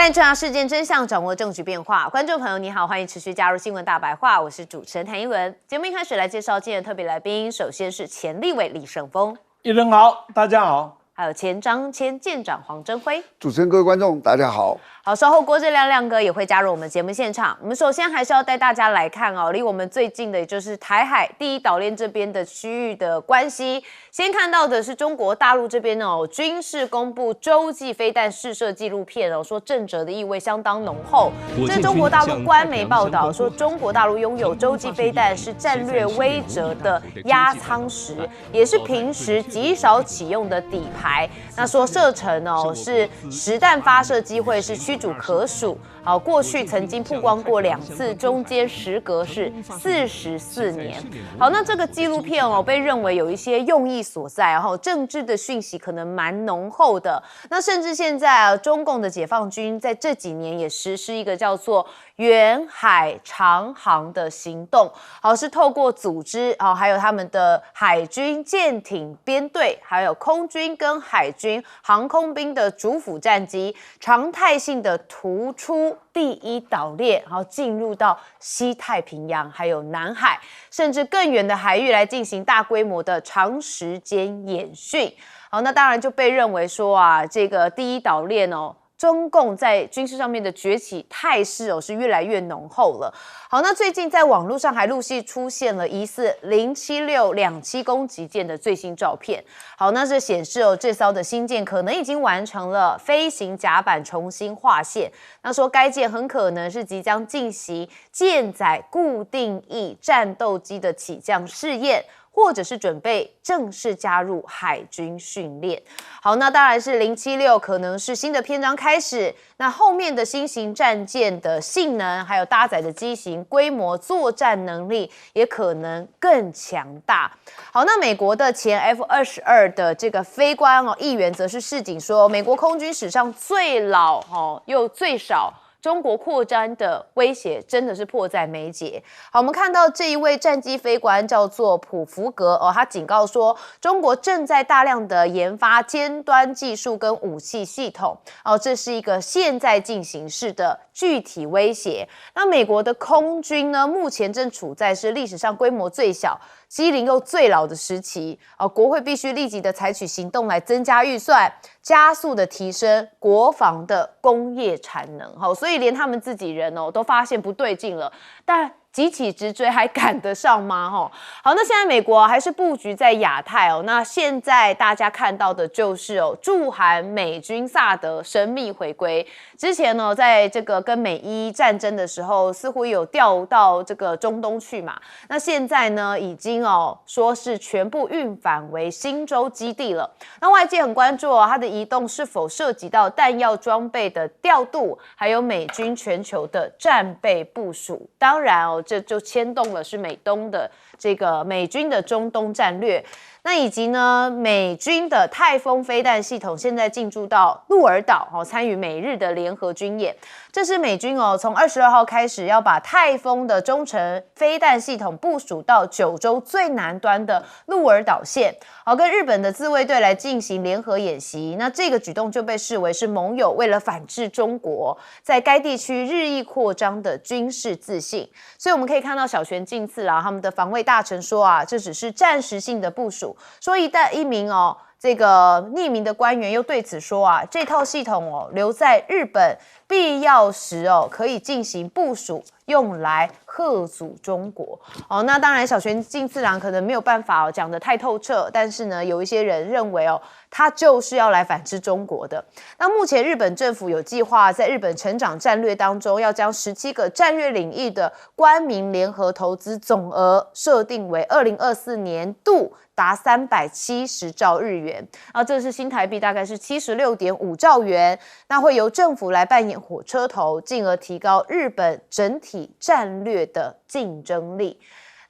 带你查事件真相，掌握证据变化。观众朋友你好，欢迎持续加入新闻大白话，我是主持人谭英文。节目一开始来介绍今天的特别来宾，首先是前立委李胜峰，一人好，大家好。还有前张前舰长黄征辉。主持人、各位观众，大家好。好，稍后郭正亮亮哥也会加入我们节目现场。我们首先还是要带大家来看离我们最近的，也就是台海第一岛链这边的区域的关系。先看到的是中国大陆这边军事公布洲际飞弹试射纪录片说震慑的意味相当浓厚。这是中国大陆官媒报道说，中国大陆拥有洲际飞弹是战略威慑的压舱石，也是平时极少启用的底牌。那说射程是实弹发射机会是屈指可数。过去曾经曝光过2次，中间时隔是44年。好，那这个纪录片被认为有一些用意所在，政治的讯息可能蛮浓厚的。那甚至现在中共的解放军在这几年也实施一个叫做远海长航的行动，是透过组织还有他们的海军舰艇编队，还有空军跟海军航空兵的主辅战机，常态性的突出第一岛链，然后进入到西太平洋还有南海，甚至更远的海域来进行大规模的长时间演训。好，那当然就被认为说这个第一岛链中共在军事上面的崛起态势是越来越浓厚了。好，那最近在网络上还陆续出现了疑似07627攻击舰的最新照片。好，那这显示这艘的新舰可能已经完成了飞行甲板重新划线。那说该舰很可能是即将进行舰载固定翼战斗机的起降试验，或者是准备正式加入海军训练。好，那当然是076可能是新的篇章开始，那后面的新型战舰的性能还有搭载的机型规模作战能力也可能更强大。好，那美国的前 F-22的这个飞官议员则是示警说，美国空军史上最老又最少中国扩张的威胁真的是迫在眉睫。好，我们看到这一位战机飞官叫做普福格他警告说，中国正在大量的研发尖端技术跟武器系统这是一个现在进行式的具体威胁。那美国的空军呢，目前正处在是历史上规模最小、机龄又最老的时期国会必须立即的采取行动来增加预算，加速的提升国防的工业产能。所以连他们自己人都发现不对劲了，但急起直追还赶得上吗？好，那现在美国还是布局在亚太那现在大家看到的就是驻韩美军萨德神秘回归。之前在这个跟美伊战争的时候，似乎有调到这个中东去嘛。那现在呢，已经说是全部运返为新州基地了。那外界很关注它的移动是否涉及到弹药装备的调度，还有美军全球的战备部署。当然这就牵动了是美东的这个美军的中东战略。那以及呢，美军的泰风飞弹系统现在进驻到鹿儿岛参与美日的联合军演。这是美军从22号开始要把泰风的中程飞弹系统部署到九州最南端的鹿儿岛县跟日本的自卫队来进行联合演习。那这个举动就被视为是盟友为了反制中国在该地区日益扩张的军事自信。所以我们可以看到小泉进次他们的防卫大臣说这只是暂时性的部署，说一名这个匿名的官员又对此说这套系统留在日本必要时可以进行部署，用来嚇阻中国那当然小泉进次郎可能没有办法讲得太透彻，但是呢有一些人认为他就是要来反制中国的。那目前日本政府有计划在日本成长战略当中，要将17个战略领域的官民联合投资总额设定为2024年度达370兆日元这是新台币大概是76.5兆元。那会由政府来扮演火车头，进而提高日本整体战略的竞争力。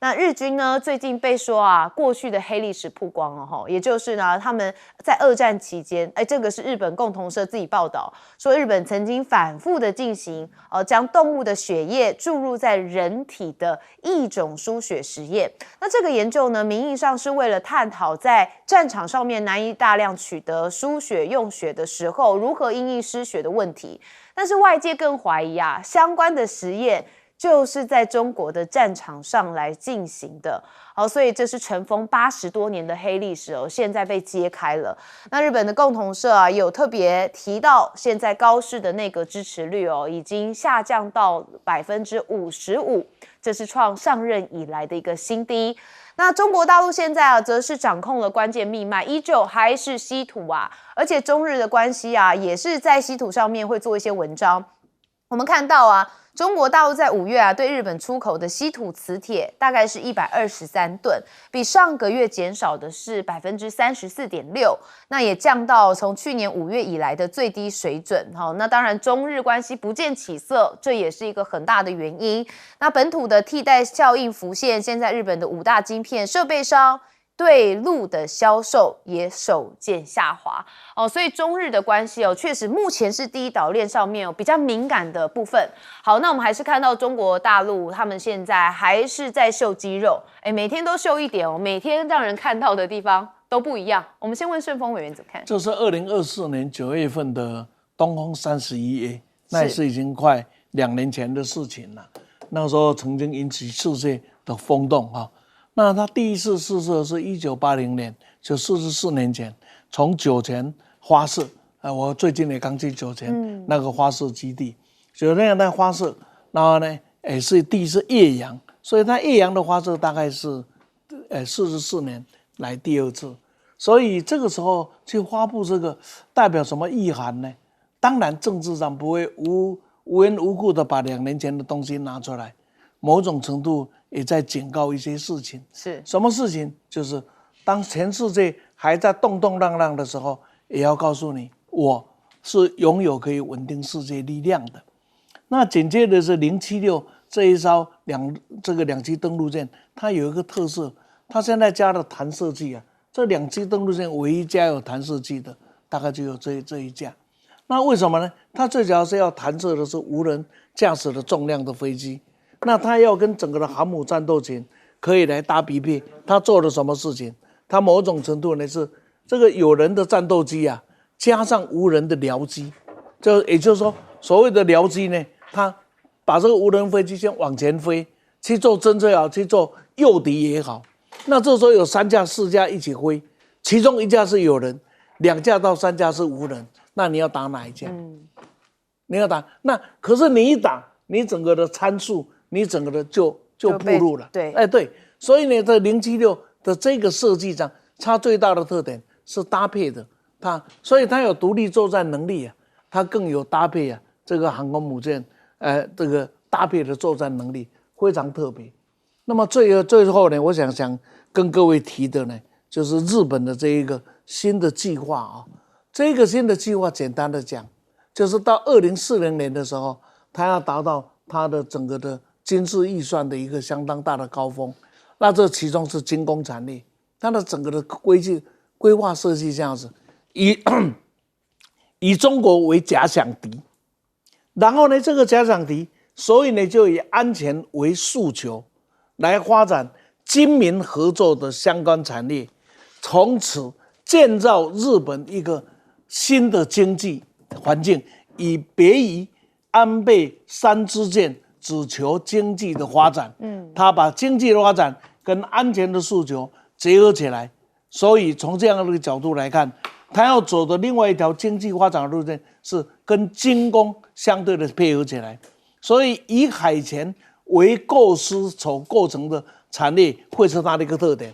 那日军呢，最近被说啊，过去的黑历史曝光了哈，也就是呢，他们在二战期间，这个是日本共同社自己报道说，日本曾经反复的进行将动物的血液注入在人体的异种输血实验。那这个研究呢，名义上是为了探讨在战场上面难以大量取得输血用血的时候，如何因应失血的问题。但是外界更怀疑啊，相关的实验就是在中国的战场上来进行的，所以这是尘封80多年的黑历史现在被揭开了。那日本的共同社啊，有特别提到，现在高市的内阁支持率已经下降到55%，这是创上任以来的一个新低。那中国大陆现在啊，则是掌控了关键命脉，依旧还是稀土啊，而且中日的关系啊，也是在稀土上面会做一些文章。我们看到啊，中国大陆在5月啊，对日本出口的稀土磁铁大概是123吨，比上个月减少的是34.6%，那也降到从去年5月以来的最低水准。那当然中日关系不见起色，这也是一个很大的原因。那本土的替代效应浮现，现在日本的5大晶片设备商对陆的销售也首见下滑所以中日的关系确实目前是第一岛链上面比较敏感的部分。好，那我们还是看到中国大陆他们现在还是在秀肌肉，每天都秀一点每天让人看到的地方都不一样。我们先问顺峰委员怎么看？这是2024年9月份的东风31A，那也是已经快2年前的事情了。那时候曾经引起世界的轰动那他第一次试射是1980年，就44年前，从酒泉发射。我最近也刚去酒泉那个发射基地，就那样的发射，然后呢，是第一次越洋，所以它越洋的发射大概是44年来第2次，所以这个时候去发布这个代表什么意涵呢？当然政治上不会无缘无故的把2年前的东西拿出来，某种程度也在警告一些事情。是什么事情？就是当全世界还在动动荡荡的时候，也要告诉你，我是拥有可以稳定世界力量的。那紧接着是076这一艘两栖登陆舰，它有一个特色，它现在加了弹射器啊。这2栖登陆舰唯一加有弹射器的，大概就有这一架。那为什么呢？它最主要是要弹射的是无人驾驶的重量的飞机。那他要跟整个的航母战斗群可以来搭匹配，他做了什么事情？他某种程度呢是这个有人的战斗机啊，加上无人的僚机，也就是说，所谓的僚机呢，他把这个无人飞机先往前飞，去做侦测也好，去做诱敌也好。那这时候有3架4架一起飞，其中1架是有人，2架到3架是无人，那你要打哪一架？你要打那可是你一打，你整个的参数。你整个的就暴露了，对，所以呢，在076的这个设计上，它最大的特点是搭配的，所以它有独立作战能力啊，它更有搭配啊，这个航空母舰，这个搭配的作战能力非常特别。那么最后呢，我想跟各位提的呢，就是日本的这一个新的计划啊，这个新的计划简单的讲，就是到2040年的时候，它要达到它的整个的军事预算的一个相当大的高峰，那这其中是军工产业，它的整个的规划设计这样子，以中国为假想敌，然后呢，这个假想敌，所以呢就以安全为诉求，来发展军民合作的相关产业，从此建造日本一个新的经济环境，以别于安倍三支箭。只求经济的发展，他把经济的发展跟安全的诉求结合起来，所以从这样的一个角度来看，他要走的另外一条经济发展的路线是跟军工相对的配合起来，所以以海权为构思所构成的产业会是它的一个特点，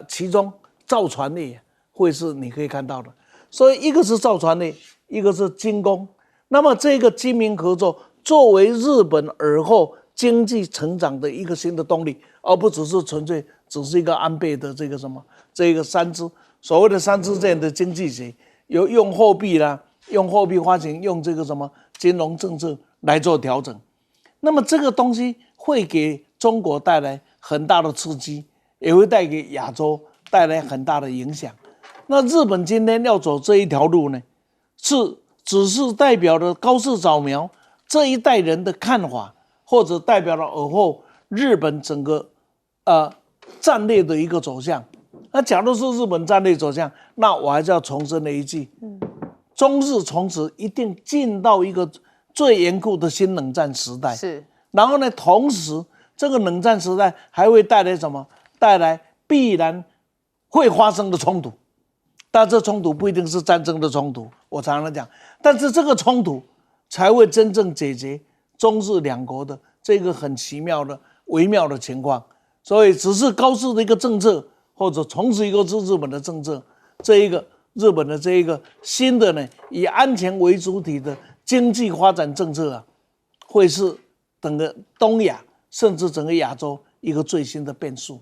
其中造船业会是你可以看到的，所以一个是造船业，一个是军工，那么这个军民合作。作为日本尔后经济成长的一个新的动力，而不只是纯粹只是一个安倍的这个所谓的三支箭的经济学，有用货币啦，用货币发行，用这个金融政策来做调整。那么这个东西会给中国带来很大的刺激，也会带给亚洲带来很大的影响。那日本今天要走这一条路呢，只是代表了高市早苗这一代人的看法，或者代表了尔后日本整个战略的一个走向。那假如是日本战略走向，那我还是要重申了一句，中日从此一定进到一个最严酷的新冷战时代。是，然后呢，同时这个冷战时代还会带来什么？带来必然会发生的冲突，但这冲突不一定是战争的冲突，我常常讲，但是这个冲突才会真正解决中日两国的这个很奇妙的微妙的情况。所以只是高市的一个政策，或者从此以后是日本的政策，这一个日本的这一个新的呢，以安全为主体的经济发展政策啊，会是整个东亚甚至整个亚洲一个最新的变数。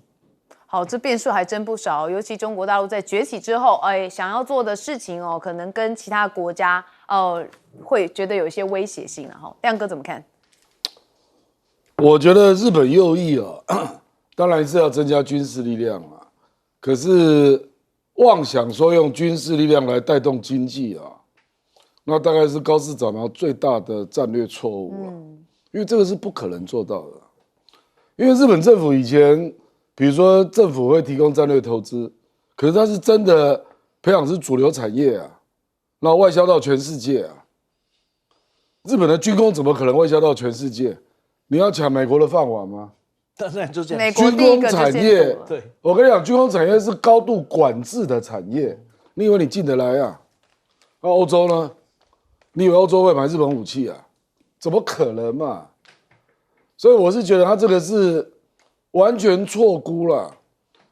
好，这变数还真不少，尤其中国大陆在崛起之后，想要做的事情哦，可能跟其他国家会觉得有一些威胁性了哈。亮哥怎么看？我觉得日本右翼当然是要增加军事力量啊，可是妄想说用军事力量来带动经济啊，那大概是高市早苗最大的战略错误啊，因为这个是不可能做到的。因为日本政府以前，比如说政府会提供战略投资，可是它是真的培养是主流产业啊，然后外销到全世界啊。日本的军工怎么可能外销到全世界？你要抢美国的饭碗吗？当然就这样。美国军工产业，对，我跟你讲，军工产业是高度管制的产业，你以为你进得来啊？那欧洲呢？你以为欧洲会买日本武器啊？怎么可能嘛？所以我是觉得他这个是完全错估了。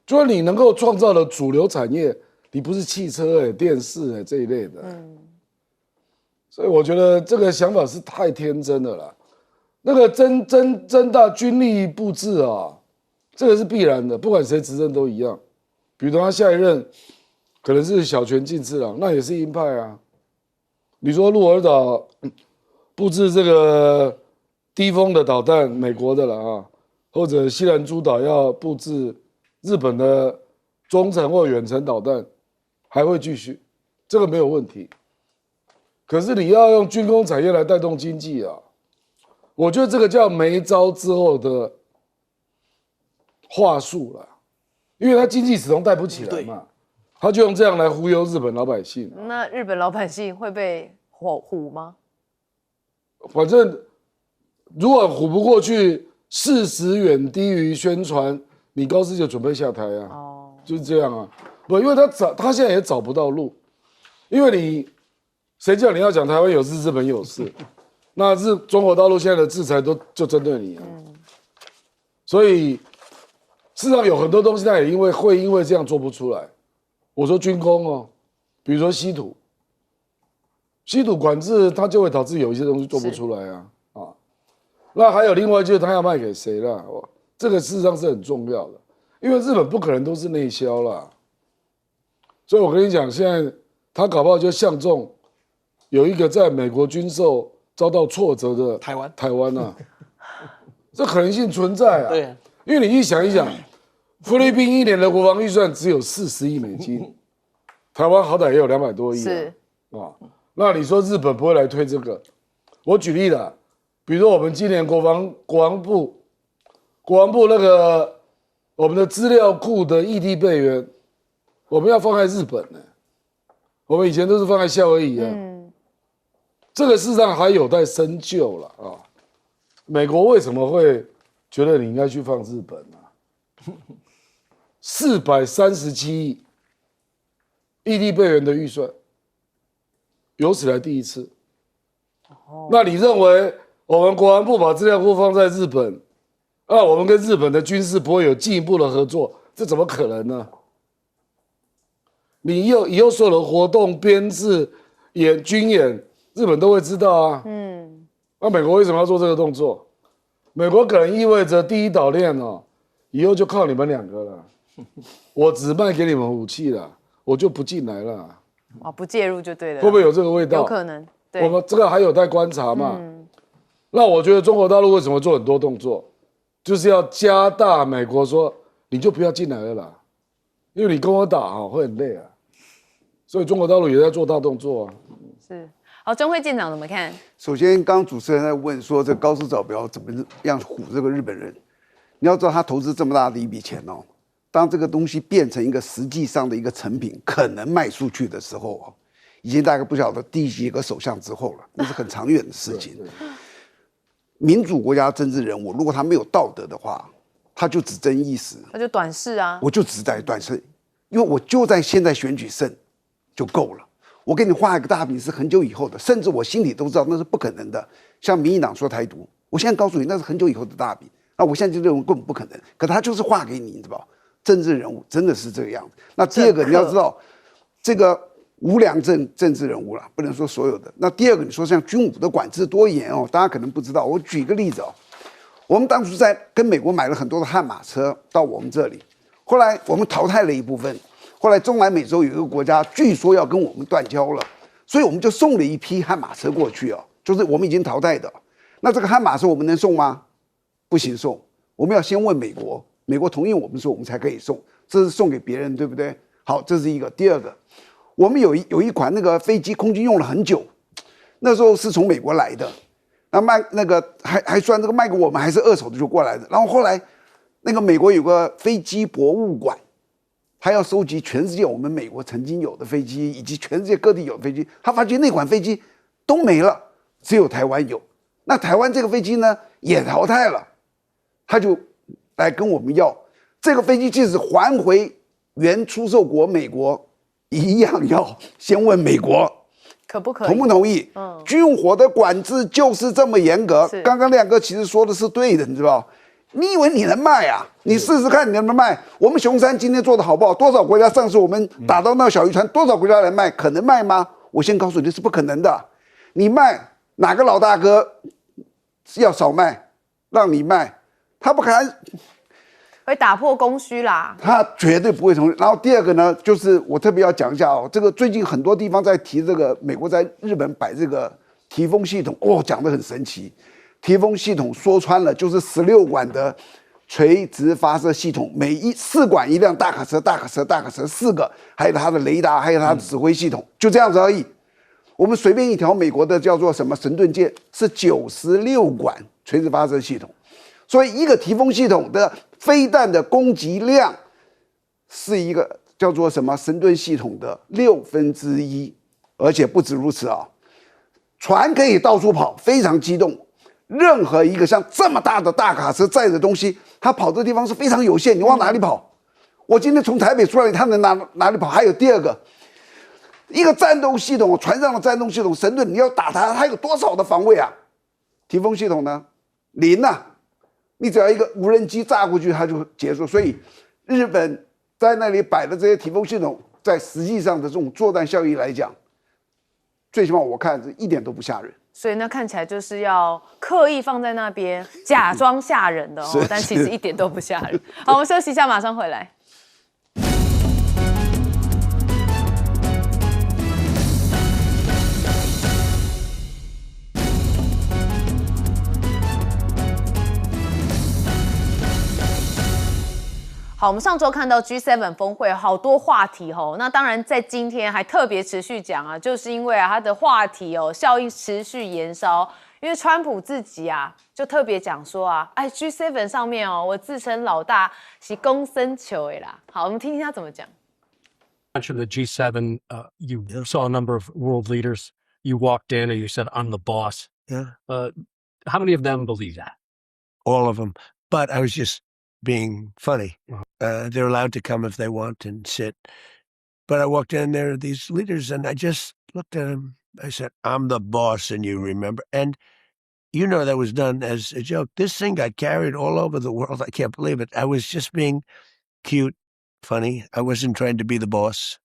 就是你能够创造的主流产业，你不是汽车电视这一类的。所以我觉得这个想法是太天真了啦。那个增大军力布置啊，这个是必然的，不管谁执政都一样。比如他下一任可能是小泉进次郎，那也是鹰派啊。你说鹿儿岛布置这个低风的导弹，美国的了啊，或者西兰诸岛要布置日本的中程或远程导弹，还会继续，这个没有问题。可是你要用军工产业来带动经济啊，我觉得这个叫没招之后的话术了，因为他经济始终带不起来嘛，他就用这样来忽悠日本老百姓。那日本老百姓会被唬吗？反正如果唬不过去，事实远低于宣传，你高市就准备下台啊，就是这样啊。不，因为他现在也找不到路，因为你谁叫你要讲台湾有事，日本有事。那中国大陆现在的制裁就针对你啊，所以事实上有很多东西它也因为这样做不出来。我说军工哦，比如说稀土管制，它就会导致有一些东西做不出来啊。那还有另外就是它要卖给谁啦？这个事实上是很重要的，因为日本不可能都是内销啦，所以我跟你讲，现在他搞不好就相中有一个在美国军售遭到挫折的台湾啊，这可能性存在啊。对啊，因为你想一想，菲律宾一年的国防预算只有40亿美金，台湾好歹也有200多亿啊。那你说日本不会来推这个？我举例了，比如说我们今年国防部那个我们的资料库的异地备援，我们要放在日本呢。我们以前都是放在夏威夷啊。这个事实上还有待深究了啊！美国为什么会觉得你应该去放日本啊？437亿异地备援的预算，有史来第一次。那你认为我们国防部把资料库放在日本，我们跟日本的军事不会有进一步的合作？这怎么可能呢？你以后所有的活动编制、军演。日本都会知道啊，那美国为什么要做这个动作？美国可能意味着第一岛链以后就靠你们2个了，我只卖给你们武器了，我就不进来了。不介入就对了。会不会有这个味道？有可能。对，我们这个还有待观察嘛。那我觉得中国大陆为什么做很多动作？就是要加大美国说你就不要进来了啦，因为你跟我打会很累啊。所以中国大陆也在做大动作啊。是。好，钟辉舰长怎么看？首先，刚刚主持人在问说，这高市早苗怎么样唬这个日本人？你要知道，他投资这么大的一笔钱哦，当这个东西变成一个实际上的一个成品，可能卖出去的时候哦，已经大概不晓得第几个首相之后了，那是很长远的事情。民主国家政治人物，如果他没有道德的话，他就只争一时，那就短视啊。我就只在短视，因为我就在现在选举胜就够了。我给你画一个大饼是很久以后的，甚至我心里都知道那是不可能的。像民进党说台独，我现在告诉你那是很久以后的大饼，那我现在就认为根本不可能。可他就是画给你，你知道吧？政治人物真的是这个样子。那第二个你要知道，这个无良政治人物了，不能说所有的。那第二个你说像军武的管制多严哦，大家可能不知道。我举一个例子哦，我们当初在跟美国买了很多的悍马车到我们这里，后来我们淘汰了一部分。后来中南美洲有一个国家，据说要跟我们断交了，所以我们就送了一批悍马车过去哦，就是我们已经淘汰的。那这个悍马车我们能送吗？不行送，我们要先问美国，美国同意我们说我们才可以送，这是送给别人，对不对？好，这是一个。第二个，我们有一款那个飞机，空军用了很久，那时候是从美国来的，那个还算这个卖给我们还是二手的就过来的。然后后来那个美国有个飞机博物馆。他要收集全世界我们美国曾经有的飞机，以及全世界各地有的飞机。他发觉那款飞机都没了，只有台湾有。那台湾这个飞机呢也淘汰了，他就来跟我们要这个飞机，即使还回原出售国美国，一样要先问美国可不可以同不同意。军火的管制就是这么严格。刚刚亮哥其实说的是对的，你知道。你以为你能卖啊？你试试看你能不能卖。我们雄山今天做的好不好？多少国家上市，我们打到那小渔船，多少国家来卖，可能卖吗？我先告诉你是不可能的。你卖哪个老大哥要少卖，让你卖，他不敢，会打破供需啦。他绝对不会同意。然后第二个呢，就是我特别要讲一下哦，这个最近很多地方在提这个美国在日本摆这个提风系统，讲得很神奇。提风系统说穿了就是16管的垂直发射系统，每4管一辆大卡车4个，还有它的雷达，还有它的指挥系统，就这样子而已。我们随便一条美国的叫做什么神盾舰是96管垂直发射系统，所以一个提风系统的飞弹的攻击量是一个叫做什么神盾系统的1/6，而且不止如此啊，船可以到处跑，非常机动。任何一个像这么大的大卡车载的东西，它跑的地方是非常有限，你往哪里跑？我今天从台北出来，它能哪里跑？还有第二个，一个战斗系统，船上的战斗系统神盾，你要打它有多少的防卫啊？提风系统呢？0啊！你只要一个无人机炸过去，它就结束。所以日本在那里摆的这些提风系统，在实际上的这种作战效益来讲，最起码我看是一点都不吓人。所以那看起来就是要刻意放在那边，假装吓人的哦，但其实一点都不吓人。好，我们休息一下，马上回来。好，我们上周看到 G7 峰会好多话题哦，那当然在今天还特别持续讲啊，就是因为它的话题哦效应持续延烧，因为川普自己啊就特别讲说啊，哎 G7 上面哦，我自称老大是公孙球的啦。好，我们听听他怎么讲。Mentioned the G7, you saw a number of world leaders. You walked in and you said, "I'm the boss." Yeah. How many of them believe that? All of them. But I was just being funny. They're allowed to come if they want and sit. But I walked in, there are these leaders, and I just looked at them. I said, "I'm the boss, and you remember." And that was done as a joke. This thing got carried all over the world. I can't believe it. I was just being cute, funny. I wasn't trying to be the boss.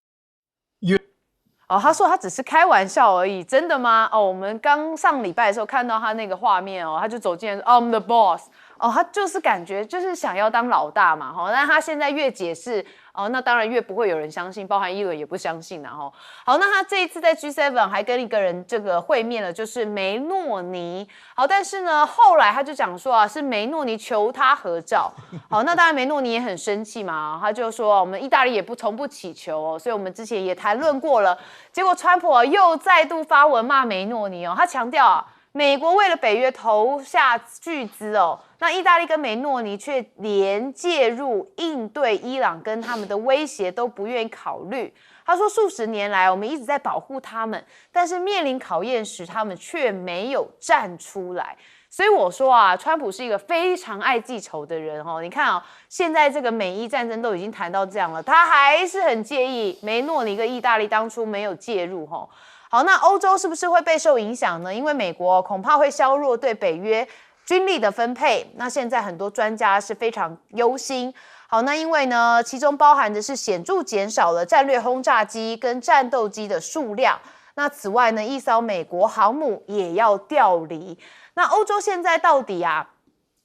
他说他只是开玩笑而已，真的吗？我们刚上礼拜的时候看到他那个画面他就走进来说 I'm the boss。哦，他就是感觉就是想要当老大嘛，哈，但他现在越解释，哦，那当然越不会有人相信，包含伊伦也不相信然后，好，那他这一次在 G7 还跟一个人这个会面了，就是梅诺尼，好，但是呢，后来他就讲说啊，是梅诺尼求他合照，好，那当然梅诺尼也很生气嘛，他就说我们意大利也从不祈求哦，所以我们之前也谈论过了，结果川普又再度发文骂梅诺尼哦，他强调啊。美国为了北约投下巨资哦，那意大利跟梅诺尼却连介入应对伊朗跟他们的威胁都不愿意考虑。他说，数十年来我们一直在保护他们，但是面临考验时，他们却没有站出来。所以我说啊，川普是一个非常爱记仇的人哦。你看哦，现在这个美伊战争都已经谈到这样了，他还是很介意梅诺尼跟意大利当初没有介入哦。好，那欧洲是不是会备受影响呢？因为美国恐怕会削弱对北约军力的分配。那现在很多专家是非常忧心。好，那因为呢，其中包含的是显著减少了战略轰炸机跟战斗机的数量。那此外呢，一艘美国航母也要调离。那欧洲现在到底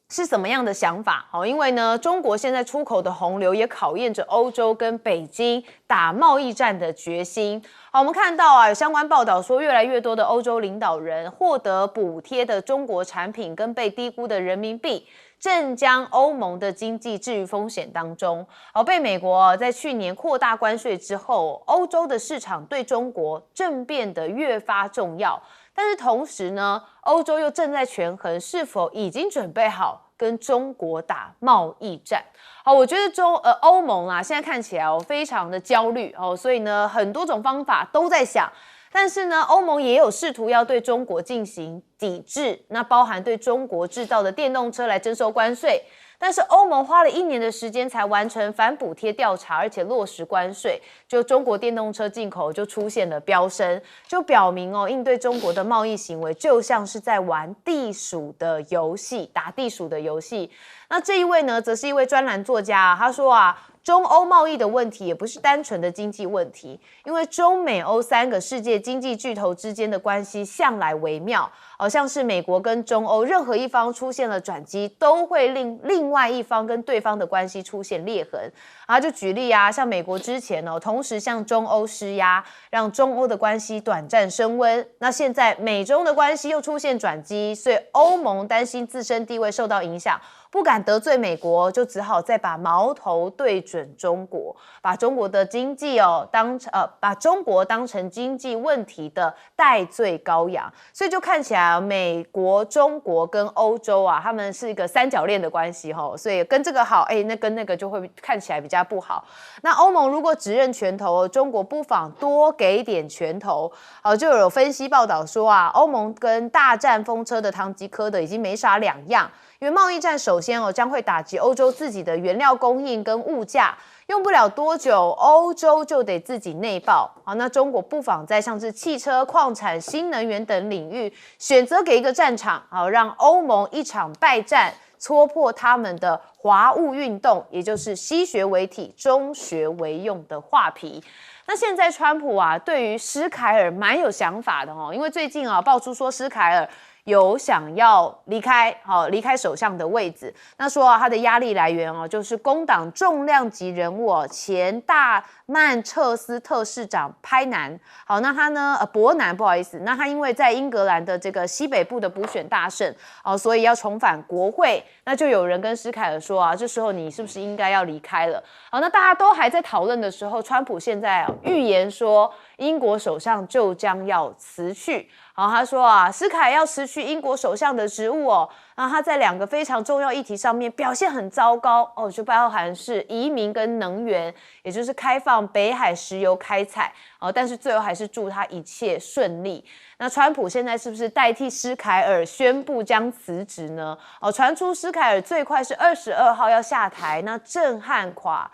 是什么样的想法？好，因为呢，中国现在出口的洪流也考验着欧洲跟北京打贸易战的决心。好，我们看到有相关报道说，越来越多的欧洲领导人获得补贴的中国产品跟被低估的人民币，正将欧盟的经济置于风险当中。被美国在去年扩大关税之后，欧洲的市场对中国正变得越发重要。但是同时呢，欧洲又正在权衡是否已经准备好跟中国打贸易战。好，我觉得欧盟现在看起来非常的焦虑所以呢，很多种方法都在想。但是呢，欧盟也有试图要对中国进行抵制，那包含对中国制造的电动车来征收关税。但是欧盟花了1年的时间才完成反补贴调查，而且落实关税，就中国电动车进口就出现了飙升，就表明应对中国的贸易行为就像是在玩地鼠的游戏，打地鼠的游戏。那这一位呢，则是一位专栏作家他说中欧贸易的问题也不是单纯的经济问题，因为中美欧3个世界经济巨头之间的关系向来微妙，像是美国跟中欧任何一方出现了转机，都会令另外一方跟对方的关系出现裂痕。就举例像美国之前同时向中欧施压，让中欧的关系短暂升温。那现在美中的关系又出现转机，所以欧盟担心自身地位受到影响，不敢得罪美国，就只好再把矛头对准中国，把中国的经济把中国当成经济问题的代罪羔羊。所以就看起来美国、中国跟欧洲他们是一个三角恋的关系所以跟这个好，那跟那个就会看起来比较不好。那欧盟如果只认拳头，中国不妨多给点拳头。就有分析报道说欧盟跟大战风车的堂吉诃德已经没啥两样。因为贸易战首先将会打击欧洲自己的原料供应跟物价，用不了多久，欧洲就得自己内爆。那中国不妨在像是汽车、矿产、新能源等领域选择给一个战场，让欧盟一场败战，戳破他们的华务运动，也就是西学为体、中学为用的画皮。那现在川普对于施凯尔蛮有想法的因为最近爆出说施凯尔有想要离开首相的位置，那说他的压力来源就是工党重量级人物前大曼彻斯特市长拍南。好，那他呢伯南不好意思，那他因为在英格兰的这个西北部的补选大胜所以要重返国会，那就有人跟施凯尔说这时候你是不是应该要离开了？好，那大家都还在讨论的时候，川普现在预言说英国首相就将要辞去。好，他说施凯要辞去英国首相的职务那他在2个非常重要议题上面表现很糟糕就包含是移民跟能源，也就是开放北海石油开采但是最后还是祝他一切顺利。那川普现在是不是代替施凯尔宣布将辞职呢？传出施凯尔最快是22号要下台，那震撼跨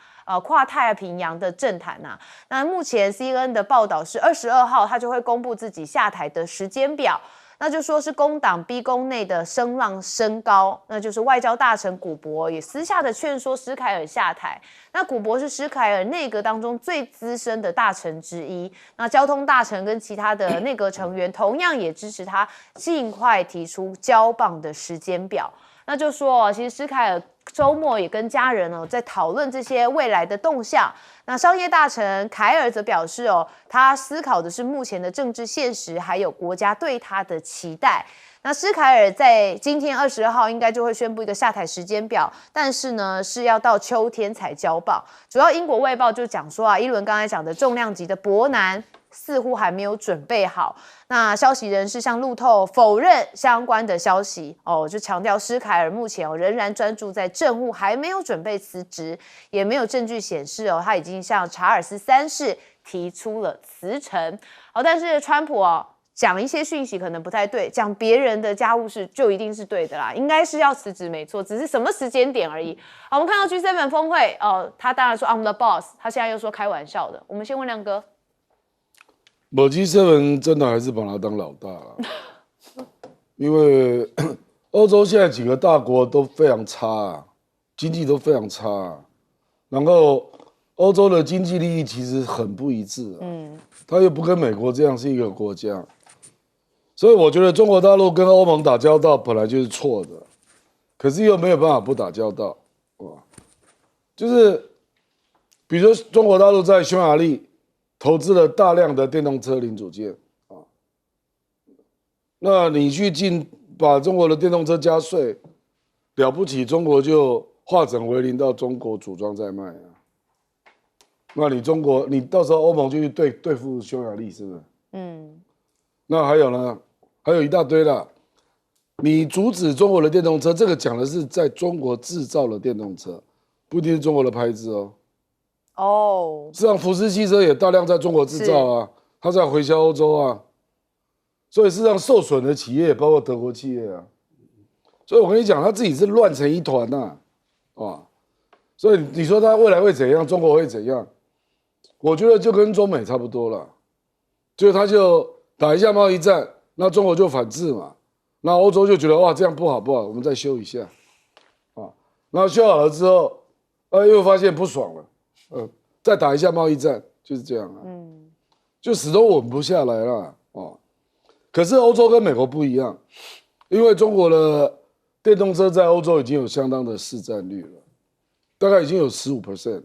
太平洋的政坛那目前 CNN 的报道是22号他就会公布自己下台的时间表，那就说是工党逼宫内的声浪升高，那就是外交大臣古博也私下的劝说施凯尔下台。那古博是施凯尔内阁当中最资深的大臣之一，那交通大臣跟其他的内阁成员同样也支持他尽快提出交棒的时间表。那就说其实施凯尔周末也跟家人在讨论这些未来的动向。那商业大臣凯尔则表示他思考的是目前的政治现实，还有国家对他的期待。那施凯尔在今天22号应该就会宣布一个下台时间表，但是呢是要到秋天才交报。主要英国卫报就讲说伊伦刚才讲的重量级的伯南似乎还没有准备好。那消息人士向路透否认相关的消息就强调施凯尔目前仍然专注在政务，还没有准备辞职，也没有证据显示他已经向查尔斯3世提出了辞呈。但是川普讲一些讯息可能不太对，讲别人的家务事就一定是对的啦，应该是要辞职没错，只是什么时间点而已。好，我们看到 G7 峰会他当然说 I'm the boss， 他现在又说开玩笑的。我们先问亮哥。G7 真的还是把他当老大了，因为欧洲现在几个大国都非常差经济都非常差然后欧洲的经济利益其实很不一致他又不跟美国这样是一个国家，所以我觉得中国大陆跟欧盟打交道本来就是错的，可是又没有办法不打交道就是比如说中国大陆在匈牙利投资了大量的电动车零组件那你去把中国的电动车加税，了不起中国就化整为零到中国组装再卖那你到时候欧盟就去对付匈牙利是不是？那还有呢？还有一大堆啦。你阻止中国的电动车，这个讲的是在中国制造的电动车，不一定是中国的牌子实际上福斯汽车也大量在中国制造它在回销欧洲所以事实上受损的企业也包括德国企业所以我跟你讲，他自己是乱成一团所以你说他未来会怎样，中国会怎样？我觉得就跟中美差不多了，就他就打一下贸易战，那中国就反制嘛，那欧洲就觉得哇这样不好，我们再修一下然后修好了之后，又发现不爽了，再打一下贸易战，就是这样就始终稳不下来了可是欧洲跟美国不一样，因为中国的电动车在欧洲已经有相当的市占率了，大概已经有15%了，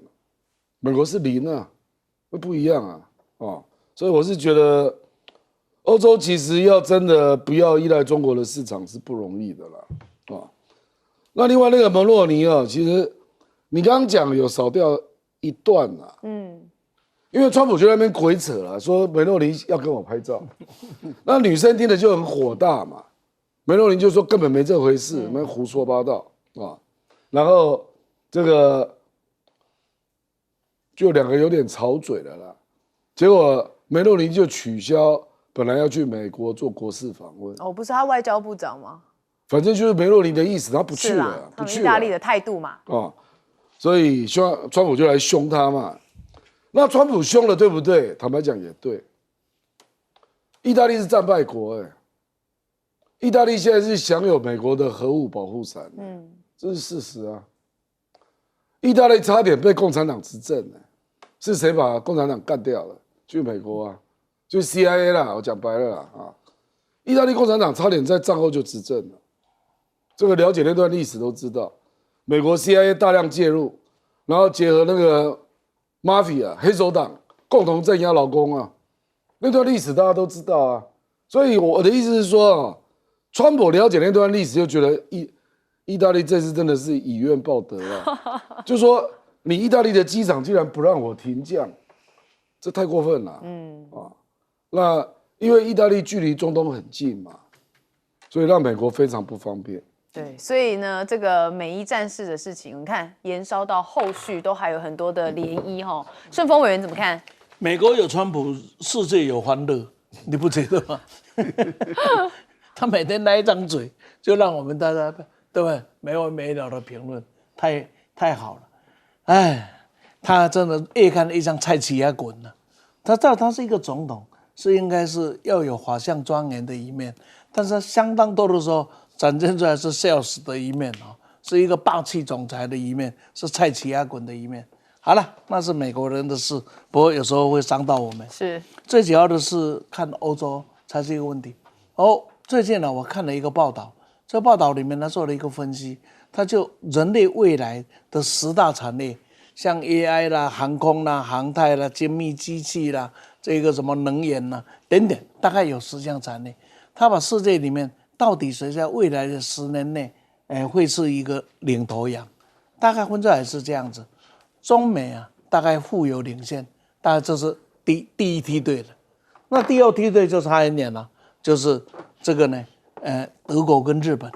美国是0不一样所以我是觉得欧洲其实要真的不要依赖中国的市场是不容易的啦那另外那个蒙洛尼其实你刚刚讲有少掉一段因为川普就在那边鬼扯了，说梅洛尼要跟我拍照，那女生听了就很火大嘛，梅洛尼就说根本没这回事，那胡说八道然后这个就两个有点吵嘴了啦，结果梅洛尼就取消本来要去美国做国事访问不是他外交部长吗？反正就是梅洛尼的意思，他不去了，他们意大利的态度嘛所以川普就来凶他嘛。那川普凶了对不对？坦白讲也对。意大利是战败国意大利现在是享有美国的核武保护伞这是事实意大利差点被共产党执政是谁把共产党干掉了？去美国就 CIA 啦，我讲白了啦意大利共产党差点在战后就执政了，这个了解那段历史都知道，美国 CIA 大量介入，然后结合那个 Mafia 黑手党共同镇压劳工那段历史大家都知道所以我的意思是说川普了解那段历史就觉得意大利这次真的是以怨报德就说你意大利的机场竟然不让我停降，这太过分了那因为意大利距离中东很近嘛，所以让美国非常不方便。对，所以呢，这个美伊战事的事情，你看延烧到后续都还有很多的涟漪顺丰委员怎么看？美国有川普，世界有欢乐，你不觉得吗？他每天那一张嘴，就让我们大家对不对没完没了的评论，太好了。他真的越看越像蔡奇亚滚了。他是一个总统，应该是要有法相庄严的一面，但是相当多的时候展现出来是 sales 的一面是一个霸气总裁的一面，是蔡奇亚滚的一面。好了，那是美国人的事，不过有时候会伤到我们。是最主要的是看欧洲才是一个问题。最近呢，我看了一个报道，这报道里面他做了一个分析，他就人类未来的10大产业，像 AI 啦、航空啦、航太啦、精密机器啦，这个什么能源啦等等，大概有10项产业。他把世界里面到底谁在未来的10年内，会是一个领头羊，大概分出来是这样子。中美啊，大概互有领先，大概这是第一梯队的。那第2梯队就差一点了，就是这个呢，德国跟日本。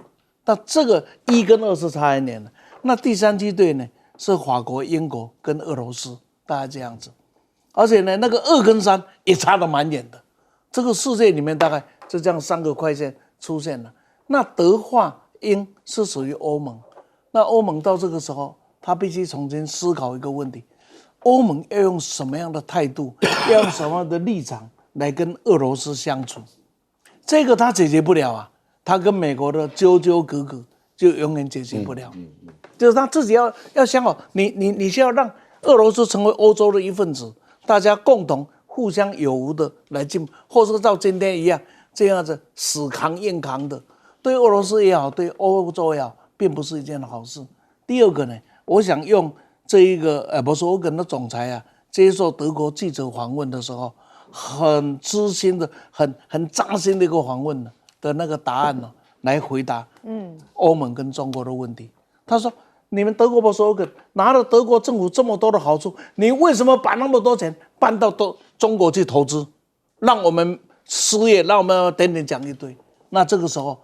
那这个1跟2是差一点的。那第3梯队呢是法国、英国跟俄罗斯，大概这样子。而且呢，那个2跟3也差得蛮远的。这个世界里面大概就这样3个快线出现了。那德、法、英是属于欧盟。那欧盟到这个时候，他必须重新思考一个问题：欧盟要用什么样的态度，要用什么样的立场来跟俄罗斯相处？这个他解决不了啊，他跟美国的纠纠葛葛就永远解决不了。就是他自己要想好，你需要让俄罗斯成为欧洲的一份子，大家共同互相有无的来进步，或是照今天一样这样子死扛硬扛的，对俄罗斯也好，对欧洲也好，并不是一件好事。第2个呢，我想用这一个不是我跟的总裁啊，接受德国记者访问的时候，很知心的、很扎心的一个访问的那个答案呢，来回答欧盟跟中国的问题。他说：“你们德国博士欧根拿了德国政府这么多的好处，你为什么把那么多钱搬到中国去投资，让我们失业，让我们点点讲一堆？”那这个时候，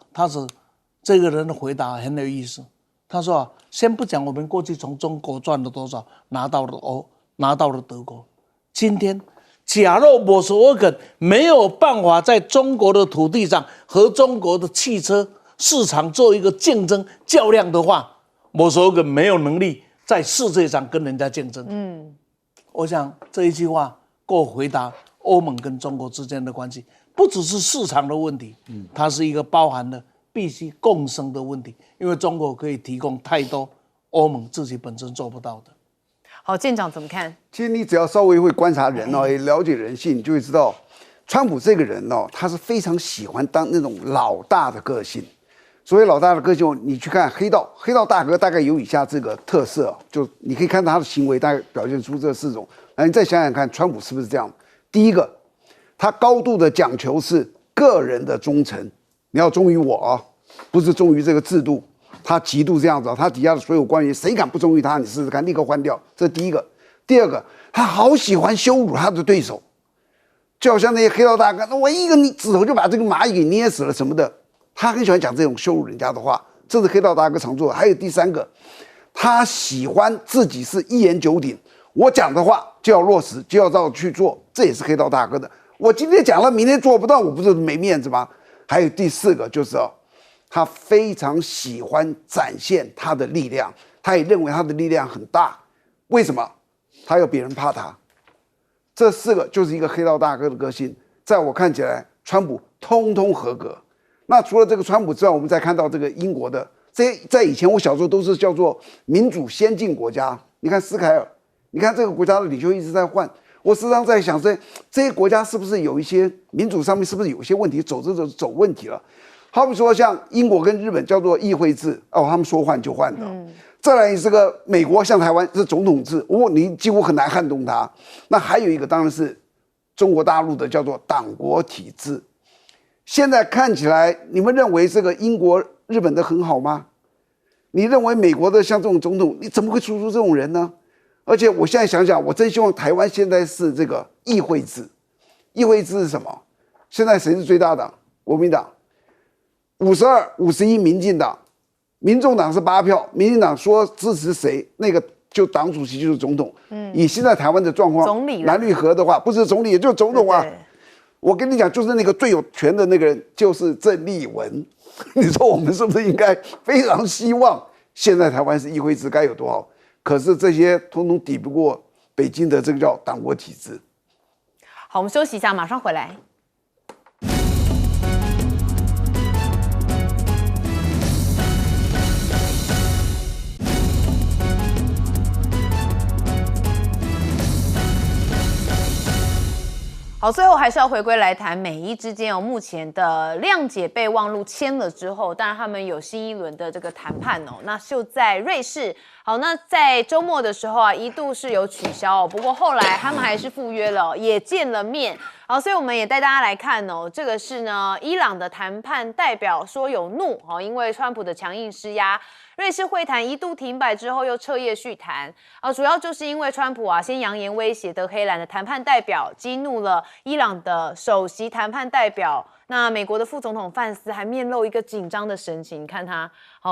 这个人的回答很有意思。他说啊，先不讲我们过去从中国赚了多少，拿到了德国，今天假若莫斯沃根没有办法在中国的土地上和中国的汽车市场做一个竞争较量的话，莫斯沃根没有能力在世界上跟人家竞争。我想这一句话够回答欧盟跟中国之间的关系，不只是市场的问题，它是一个包含了必须共生的问题，因为中国可以提供太多欧盟自己本身做不到的。好，舰长怎么看？其实你只要稍微会观察人哦，也了解人性，你就会知道，川普这个人哦，他是非常喜欢当那种老大的个性。所谓老大的个性，你去看黑道大哥大概有以下这个特色，就你可以看到他的行为大概表现出这4种。那你再想想看，川普是不是这样？第一个，他高度的讲求是个人的忠诚，你要忠于我啊，不是忠于这个制度。他极度这样子，他底下的所有官员谁敢不忠于他？你试试看，立刻换掉。这是第一个。第2个，他好喜欢羞辱他的对手，就好像那些黑道大哥，我一个指头就把这个蚂蚁给捏死了什么的，他很喜欢讲这种羞辱人家的话，这是黑道大哥常做的。还有第3个，他喜欢自己是一言九鼎，我讲的话就要落实，就要照去做，这也是黑道大哥的。我今天讲了，明天做不到，我不是没面子吗？还有第4个就是他非常喜欢展现他的力量，他也认为他的力量很大。为什么？他要别人怕他。这4个就是一个黑道大哥的个性。在我看起来，川普通通合格。那除了这个川普之外，我们再看到这个英国的，在以前我小时候都是叫做民主先进国家。你看斯凯尔，你看这个国家的领袖一直在换。我时常在想，这些国家是不是有一些民主上面是不是有一些问题，走走问题了？好比说像英国跟日本叫做议会制，他们说换就换的。再来这个美国像台湾是总统制，你几乎很难撼动它。那还有一个当然是中国大陆的叫做党国体制。现在看起来，你们认为这个英国、日本的很好吗？你认为美国的像这种总统，你怎么会出这种人呢？而且我现在想想，我真希望台湾现在是这个议会制。议会制是什么？现在谁是最大党？国民党。52、51，民进党，民众党是8票，民进党说支持谁，那个就党主席就是总统。以现在台湾的状况，总理蓝绿合的话，不是总理也就是总统啊。我跟你讲，就是那个最有权的那个人就是郑丽文。你说我们是不是应该非常希望现在台湾是议会制该有多好？可是这些统统抵不过北京的这个叫党国体制。好，我们休息一下，马上回来。好，好，最后还是要回归来谈美伊之间目前的谅解备忘录签了之后，当然他们有新一轮的这个谈判那就在瑞士。好，那在周末的时候一度是有取消不过后来他们还是赴约了，也见了面。好，所以我们也带大家来看这个是呢，伊朗的谈判代表说有怒因为川普的强硬施压。瑞士会谈一度停摆之后又彻夜续谈主要就是因为川普先扬言威胁德黑兰的谈判代表，激怒了伊朗的首席谈判代表。那美国的副总统范斯还面露一个紧张的神情，你看他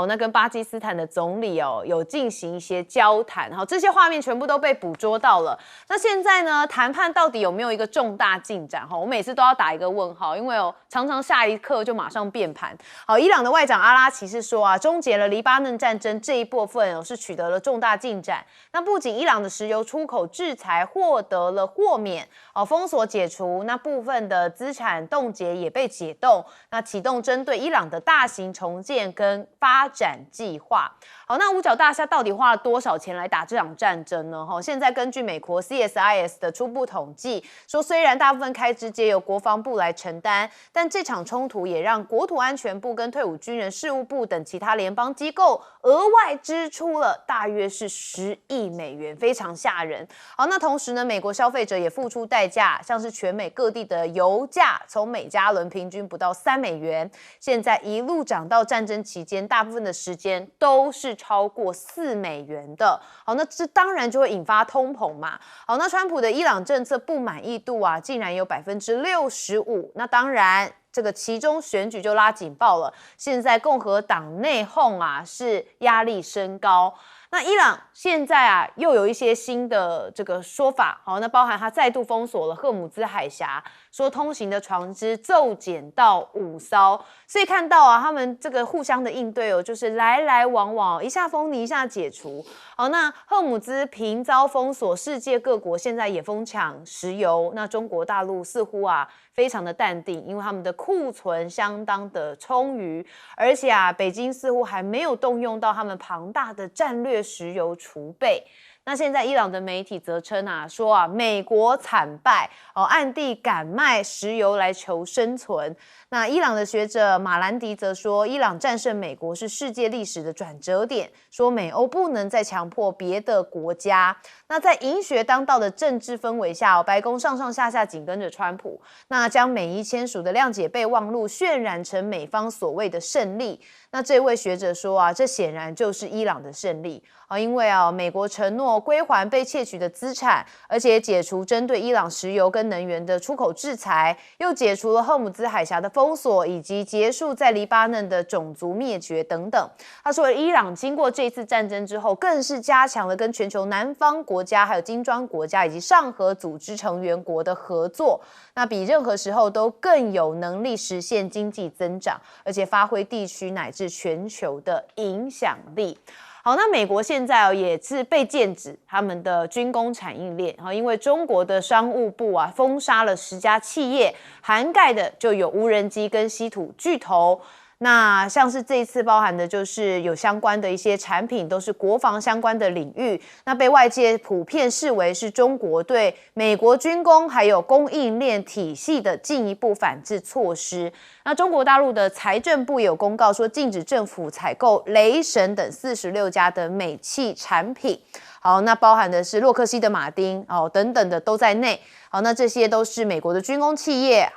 那跟巴基斯坦的总理有进行一些交谈这些画面全部都被捕捉到了。那现在呢，谈判到底有没有一个重大进展我每次都要打一个问号，因为常常下一刻就马上变盘。好，伊朗的外长阿拉奇是说终结了黎巴嫩战争这一部分是取得了重大进展。那不仅伊朗的石油出口制裁获得了豁免封锁解除，那部分的资产冻结也被解冻，那启动针对伊朗的大型重建跟发展计划。好，那五角大厦到底花了多少钱来打这场战争呢？现在根据美国 CSIS 的初步统计说，虽然大部分开支皆由国防部来承担，但这场冲突也让国土安全部跟退伍军人事务部等其他联邦机构额外支出了大约是10亿美元，非常吓人。好，那同时呢，美国消费者也付出代价，像是全美各地的油价从每加仑平均不到3美元，现在一路涨到战争期间大部分的时间都是超过4美元的。好，那这当然就会引发通膨嘛。好，那川普的伊朗政策不满意度竟然有65%，那当然这个其中选举就拉警报了，现在共和党内讧是压力升高。那伊朗现在又有一些新的这个说法，好，那包含他再度封锁了荷姆兹海峡，说通行的船只骤减到5艘，所以看到他们这个互相的应对就是来来往往，一下封你一下解除。好，那荷姆兹频遭封锁，世界各国现在也疯抢石油，那中国大陆似乎非常的淡定，因为他们的库存相当的充裕，而且北京似乎还没有动用到他们庞大的战略石油储备。那现在伊朗的媒体则称说美国惨败暗地敢卖石油来求生存。那伊朗的学者马兰迪则说，伊朗战胜美国是世界历史的转折点，说美欧不能再强迫别的国家。那在银学当道的政治氛围下白宫上上下下紧跟着川普，那将美伊签署的谅解备忘录渲染成美方所谓的胜利。那这位学者说这显然就是伊朗的胜利因为美国承诺归还被窃取的资产，而且解除针对伊朗石油跟能源的出口制裁，又解除了荷姆兹海峡的封锁，以及结束在黎巴嫩的种族灭绝等等。他说，伊朗经过这次战争之后，更是加强了跟全球南方国家、还有金砖国家以及上合组织成员国的合作，那比任何时候都更有能力实现经济增长，而且发挥地区乃至全球的影响力。好，那美国现在也是被剑指他们的军工产业链，因为中国的商务部封杀了10家企业，涵盖的就有无人机跟稀土巨头。那像是这一次包含的就是有相关的一些产品都是国防相关的领域，那被外界普遍视为是中国对美国军工还有供应链体系的进一步反制措施。那中国大陆的财政部也有公告说，禁止政府采购雷神等46家的美企产品。好，那包含的是洛克希德马丁等等的都在内。好，那这些都是美国的军工企业、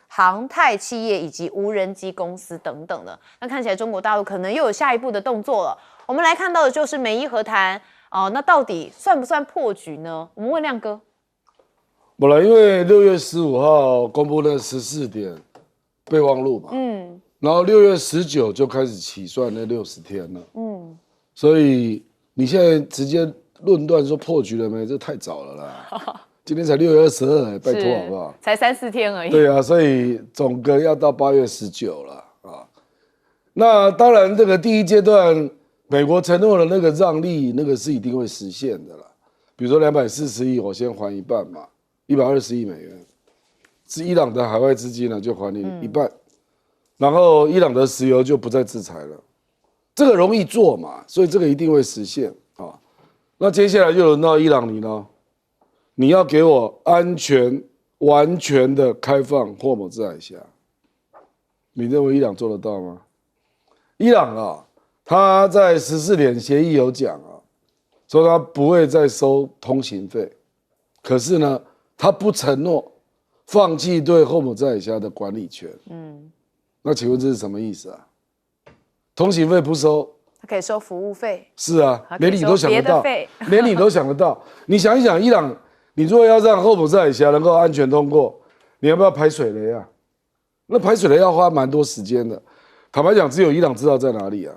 航太企业以及无人机公司等等的。那看起来中国大陆可能又有下一步的动作了。我们来看到的就是美伊和谈那到底算不算破局呢？我们问亮哥。本来因为6月15号公布那14点备忘录嘛，然后6月19就开始起算那60天了，所以你现在直接论断说破局了没？这太早了啦。今天才6月22，拜托好不好？才3、4天而已。对啊，所以总个要到8月19了啊。那当然，这个第一阶段美国承诺的那个让利，那个是一定会实现的啦。比如说240亿，我先还一半嘛，120亿美元，是伊朗的海外资金呢，就还你一半，然后伊朗的石油就不再制裁了。这个容易做嘛，所以这个一定会实现啊。那接下来就轮到伊朗你呢，你要给我安全、完全的开放霍姆兹海峡。你认为伊朗做得到吗？伊朗啊，他在14点协议有讲啊，说他不会再收通行费，可是呢，他不承诺放弃对霍姆兹海峡的管理权。那请问这是什么意思啊？通行费不收，他可以收服务费。是啊，还可以连你都想得到收别的费，连你都想得到。你想一想，伊朗，你如果要让霍姆兹海峡能够安全通过，你要不要排水雷啊？那排水雷要花蛮多时间的。坦白讲，只有伊朗知道在哪里啊。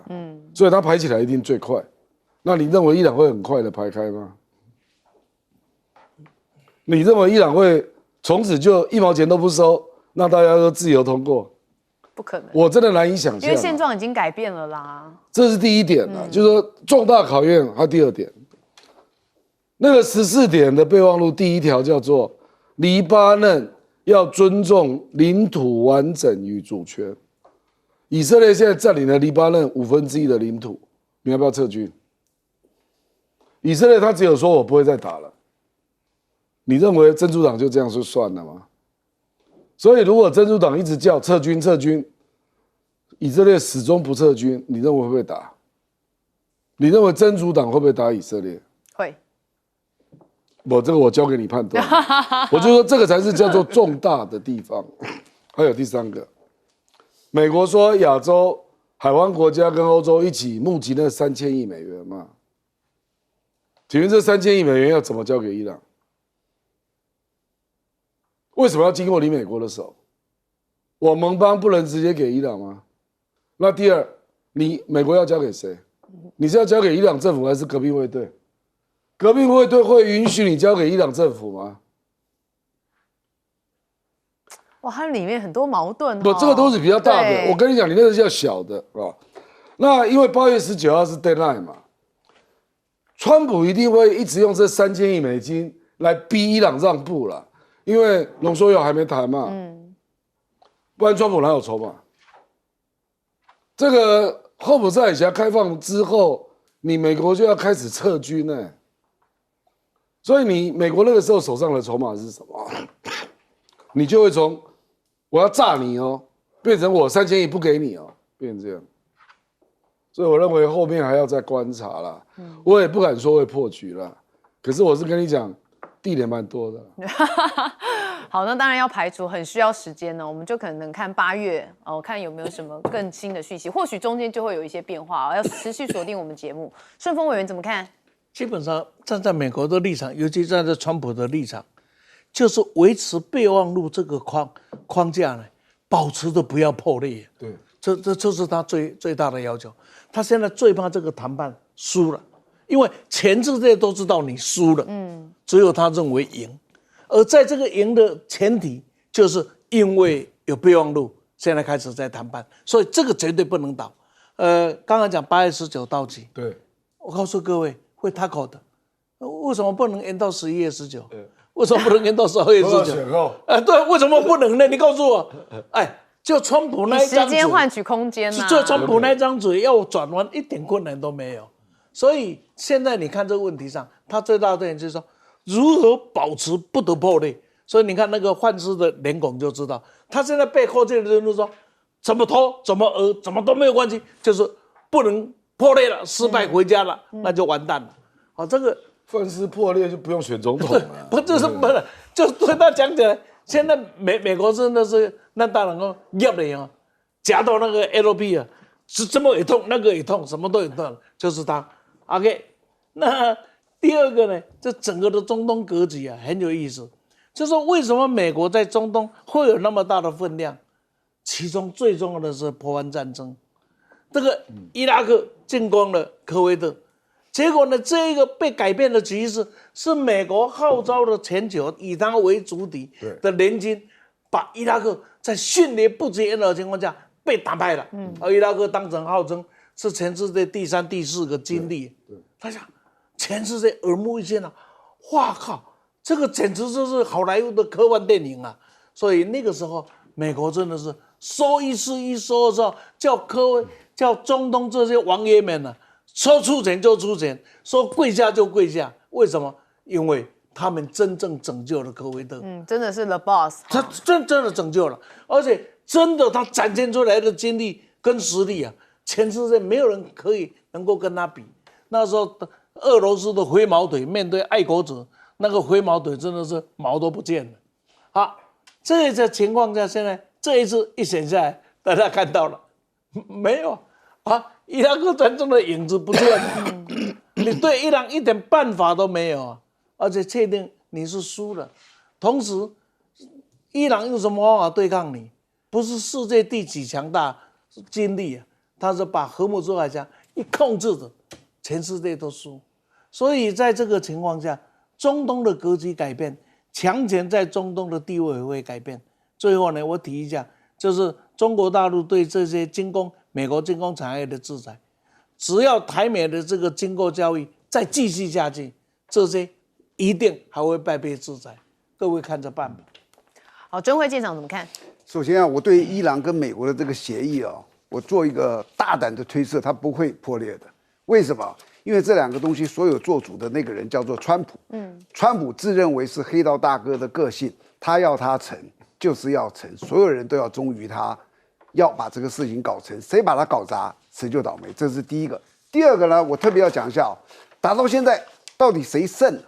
所以它排起来一定最快。那你认为伊朗会很快的排开吗？你认为伊朗会从此就1毛钱都不收，让大家都自由通过？不可能，我真的难以想象。因为现状已经改变了啦。这是第一点啦，就是说重大考验。还有第二点，那个14点的备忘录第一条叫做黎巴嫩要尊重领土完整与主权。以色列现在占领了黎巴嫩1/5的领土，你要不要撤军？以色列他只有说我不会再打了。你认为真主党就这样说算了吗？所以如果真主党一直叫撤军撤军，以色列始终不撤军，你认为会不会打？你认为真主党会不会打以色列？会。这个我交给你判断。我就说这个才是叫做重大的地方。还有第三个，美国说亚洲海湾国家跟欧洲一起募集那3000亿美元嘛？请问这3000亿美元要怎么交给伊朗？为什么要经过你美国的手？我盟邦不能直接给伊朗吗？那第二，你美国要交给谁？你是要交给伊朗政府还是革命卫队？革命卫队会允许你交给伊朗政府吗？哇，它里面很多矛盾。不，这个都是比较大的。对我跟你讲，你那个叫小的啊。那因为8月19号是 deadline 嘛，川普一定会一直用这3000亿美金来逼伊朗让步了。因为浓缩铀还没谈嘛，不然川普哪有筹码？这个霍姆兹海峡开放之后，你美国就要开始撤军呢，所以你美国那个时候手上的筹码是什么？你就会从我要炸你哦，变成我3000亿不给你哦，变成这样。所以我认为后面还要再观察啦，我也不敢说会破局啦，可是我是跟你讲。地点蛮多的。好，那当然要排除，很需要时间呢。我们就可能看8月看有没有什么更新的讯息，或许中间就会有一些变化要持续锁定我们节目。顺丰委员怎么看？基本上站在美国的立场，尤其站在川普的立场，就是维持备忘录这个框架呢，保持的不要破裂。对，这是他最大的要求。他现在最怕这个谈判输了。因为全世界都知道你输了，只有他认为赢，而在这个赢的前提，就是因为有备忘录，现在开始在谈判，所以这个绝对不能倒。刚刚讲8月19到期，对，我告诉各位会tackle的，为什么不能延到11月19？为什么不能延到12月19？对，为什么不能呢？你告诉我，就川普那一张嘴，时间换取空间呐，就川普那张嘴要转弯一点困难都没有。所以现在你看这个问题上，他最大的点就是说，如何保持不得破裂。所以你看那个范斯的脸孔就知道，他现在背后这个人就说，怎么拖怎么怎么都没有关系，就是不能破裂了，失败回家了，那就完蛋了。好，这个范斯破裂就不用选总统了。不就是不是，就对他讲起来，现在美国真的是那当然讲压的啊，夹到那个 LP 啊，是这么也痛，那个也痛，什么都也痛，就是他。OK， 那第二个呢，这整个的中东格局啊很有意思，就是为什么美国在中东会有那么大的分量？其中最重要的是波湾战争，这个伊拉克进攻了科威特，结果呢，这个被改变的局势是美国号召了全球以他为主体的联军，把伊拉克在迅雷不及掩耳的情况下被打败了。而伊拉克当成号称是全世界第3、第4个军力，他想全世界耳目一新啊！哇靠，这个简直就是好莱坞的科幻电影啊！所以那个时候，美国真的是说一是一，说二是二，叫中东这些王爷们啊，说出钱就出钱，说跪下就跪下。为什么？因为他们真正拯救了科威特。真的是 The Boss。他真的拯救了，而且真的他展现出来的精力跟实力啊，全世界没有人能够跟他比。那时候俄罗斯的灰毛腿面对爱国者，那个灰毛腿真的是毛都不见了。好，这个情况下，现在这一次一选下来，大家看到了没有啊？伊拉克战争的影子不见了，你对伊朗一点办法都没有啊！而且确定你是输了，同时，伊朗用什么方法对抗你？不是世界第几强大军力啊，他是把荷姆斯海峡一控制着，全世界都输。所以在这个情况下，中东的格局改变，强权在中东的地位也会改变。最后呢，我提一下，就是中国大陆对这些美国军工产业的制裁，只要台美的这个经购交易再继续下去，这些一定还会败被制裁，各位看着办吧。好，珍辉舰长怎么看？首先啊，我对伊朗跟美国的这个协议啊，我做一个大胆的推测，它不会破裂的。为什么？因为这两个东西所有做主的那个人叫做川普，川普自认为是黑道大哥的个性，他要他成就是要成，所有人都要忠于他，要把这个事情搞成，谁把他搞砸，谁就倒霉。这是第一个。第二个呢，我特别要讲一下哦，打到现在到底谁胜了？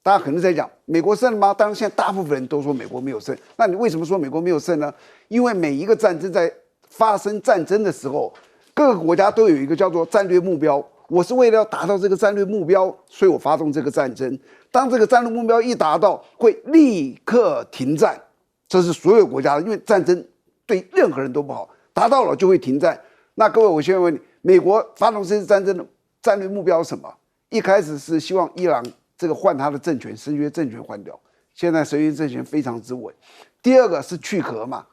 大家可能在讲美国胜了吗？当然，现在大部分人都说美国没有胜。那你为什么说美国没有胜呢？因为每一个战争在发生战争的时候，各个国家都有一个叫做战略目标。我是为了要达到这个战略目标，所以我发动这个战争。当这个战略目标一达到，会立刻停战，这是所有国家的，因为战争对任何人都不好，达到了就会停战。那各位，我现在问你，美国发动这次战争的战略目标是什么？一开始是希望伊朗这个换他的政权，神学政权换掉，现在神学政权非常之稳。第二个是去核嘛，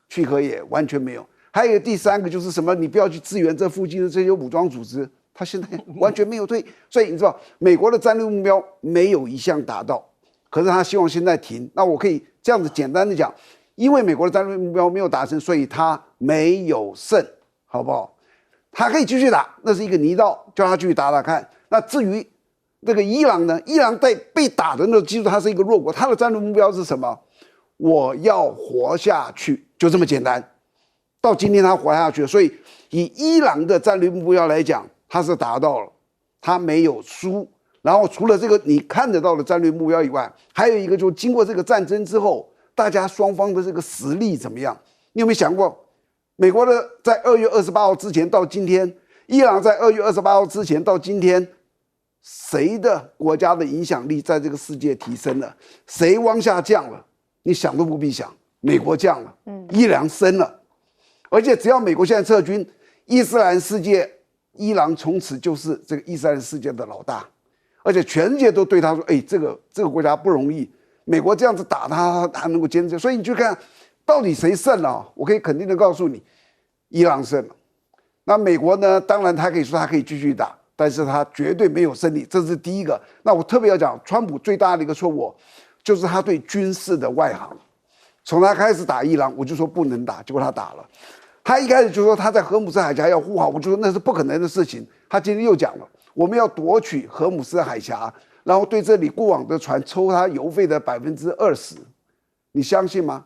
去核也完全没有。还有第三个就是什么？你不要去支援这附近的这些武装组织。他现在完全没有退，所以你知道美国的战略目标没有一项达到，可是他希望现在停。那我可以这样子简单的讲，因为美国的战略目标没有达成，所以他没有胜，好不好？他可以继续打，那是一个泥道，叫他继续打打看。那至于这个伊朗呢？伊朗在被打的那个基础，他是一个弱国，他的战略目标是什么？我要活下去，就这么简单。到今天他活下去了，所以以伊朗的战略目标来讲，他是达到了，他没有输。然后除了这个你看得到的战略目标以外，还有一个就是经过这个战争之后，大家双方的这个实力怎么样？你有没有想过，美国的在2月28号之前到今天，伊朗在2月28号之前到今天，谁的国家的影响力在这个世界提升了？谁往下降了？你想都不必想，美国降了，伊朗升了，而且只要美国现在撤军，伊斯兰世界。伊朗从此就是这个伊斯兰世界的老大，而且全世界都对他说：“哎，这个国家不容易，美国这样子打他还能够坚持。”所以你去看，到底谁胜了？我可以肯定的告诉你，伊朗胜了。那美国呢？当然他可以说他可以继续打，但是他绝对没有胜利，这是第一个。那我特别要讲，川普最大的一个错误就是他对军事的外行。从他开始打伊朗，我就说不能打，结果他打了。他一开始就说他在荷姆斯海峡要护航，我就说那是不可能的事情。他今天又讲了，我们要夺取荷姆斯海峡，然后对这里过往的船抽他油费的20%，你相信吗？